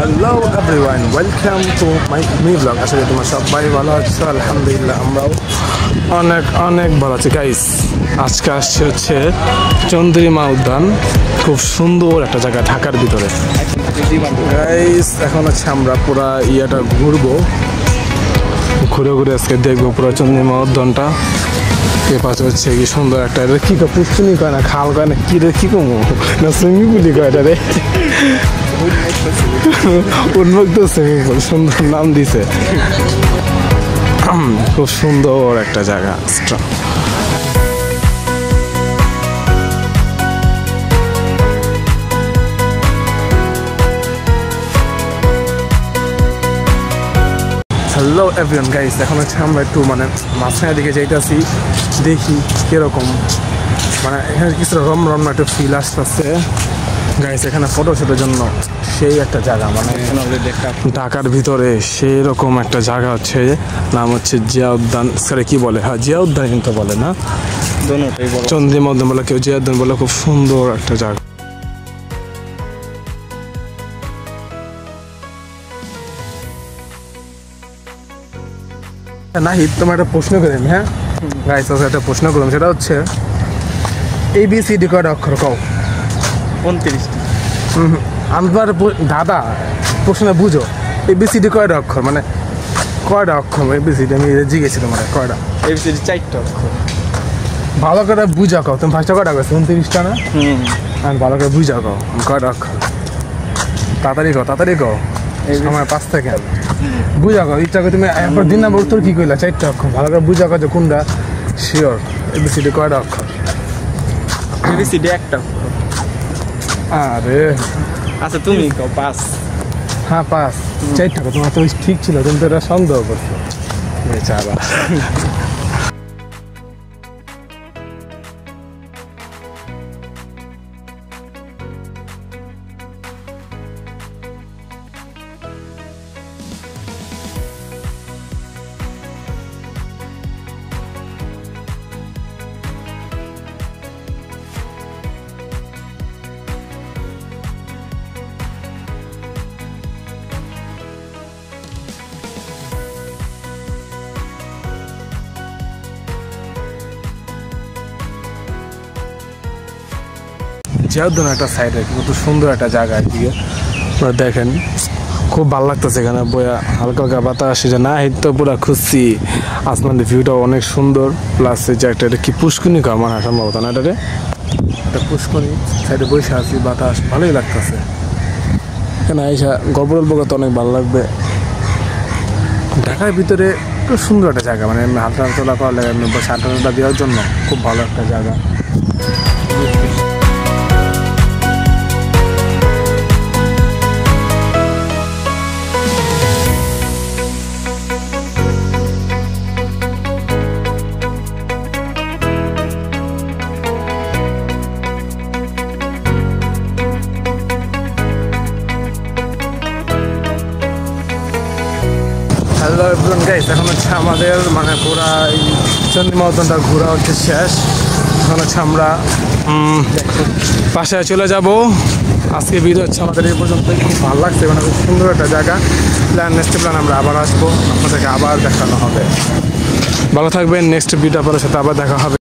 Hello everyone, welcome to my new blog. আসলে তোমরা সবাই ভালো আছো? আলহামদুলিল্লাহ, আমরাও অনেক অনেক ভালো আছি। গাইস, আজকে আসছে হচ্ছে চন্দ্রিমা উদ্যান। খুব সুন্দর একটা জায়গা ঢাকার ভিতরে। গাইস, এখন হচ্ছে আমরা পুরা ইয়েটা ঘুরবো, ঘুরে ঘুরে আজকে দেখবো পুরো চন্দ্রিমা উদ্যানটা। এ পাশে হচ্ছে কি সুন্দর একটা, কি পুষ্টিনি কয় না, খাল কয় না, কি রে, কি কমো না, সুইমিং পুলি কয় এটা রে, উন্মুক্ত সুইমিং পুল, সুন্দর নাম দিছে। খুব সুন্দর একটা জায়গা। হ্যালো এভরিওয়ান গাইস, এখন হচ্ছে আমরা একটু মাঝখানের দিকে যাইতেছি, দেখি কিরকম, এখানে কিছু রমরম একটা ফিল আসতেছে গাইস। এখানে ফটোশুটের জন্য সেই একটা জায়গা, ঢাকার ভিতরে সেই রকম একটা জায়গা হচ্ছে, নাম হচ্ছে জিয়া উদ্যান। সেটা কি বলে? হ্যাঁ, জিয়া উদ্যান কিন্তু বলে না, চন্দ্রিমা উদ্যান বলে, কেউ জিয়া উদ্যান বলে। খুব সুন্দর একটা জায়গা। নাহিদ, তোমার একটা প্রশ্ন করেন। হ্যাঁ গাইস, একটা প্রশ্ন করলাম, সেটা হচ্ছে ABCD কয়টা অক্ষর কও? 29টা। আমার দাদা প্রশ্ন বুঝো, ABCD কয়টা অক্ষর, কয়টা অক্ষর ABCD? আমি জিজ্ঞেসি তোমার কয়টা ABCD 4টা অক্ষর। ভালো করে বুঝা কও। তুমি ফার্স্টে কয়টা কইছো? 29টা না? আর ভালো করে বুঝা কও কয়টা অক্ষর। তাড়াতাড়ি কও আমার 5 সেকেন্ড। বুঝা কও ইচ্ছা করে তুমি। এরপর দিন নাম্বার উত্তর কি কইলা? 4টা অক্ষর। ভালো করে বুঝা কও যে কোনটা শিওর। ABCD কয়টা অক্ষর? ABCD 1টা অক্ষর। আরে আচ্ছা, তুমি কও 5। হ্যাঁ 5। 4টা। তোমার তো ঠিক ছিল, তুমি তো এটা সন্দেহ করছো বেচারা। জিয়া উদ্যান একটা সাইড আর কি, কত সুন্দর একটা জায়গা আর কি। দেখেন খুব ভালো লাগতেছে এখানে বইয়া, হালকা হালকা বাতাস আসছে। না তো পুরা খুশি, আসমানের ভিউটাও অনেক সুন্দর। প্লাস যে একটা, এটা কি পুষ্করণী কর মানে সম্ভবত না, এটারে একটা পুষ্করণী। সাইডে বসে আছি, বাতাস ভালোই লাগতেছে। এখানে আইসা গল্প করতে অনেক ভালো লাগবে। ঢাকার ভিতরে খুব সুন্দর একটা জায়গা, হালকা তোলা করা লাগে, হাঁটা দেওয়ার জন্য খুব ভালো একটা জায়গা। হ্যালো এভরিওয়ান গাইস, এখন হচ্ছে আমাদের পুরা এই চন্দ্রিমা উদ্যানটা ঘোরা হচ্ছে শেষ। এখন হচ্ছে আমরা বাসায় চলে যাব। আজকে ভিডিও হচ্ছে আমাদের এই পর্যন্ত। খুব ভালো লাগছে, খুব সুন্দর একটা জায়গা। নেক্সট প্ল্যান আমরা আবার আসবো, আপনাদেরকে আবার দেখানো হবে। ভালো থাকবেন, নেক্সট ভিডিও আপনাদের সাথে আবার দেখা হবে।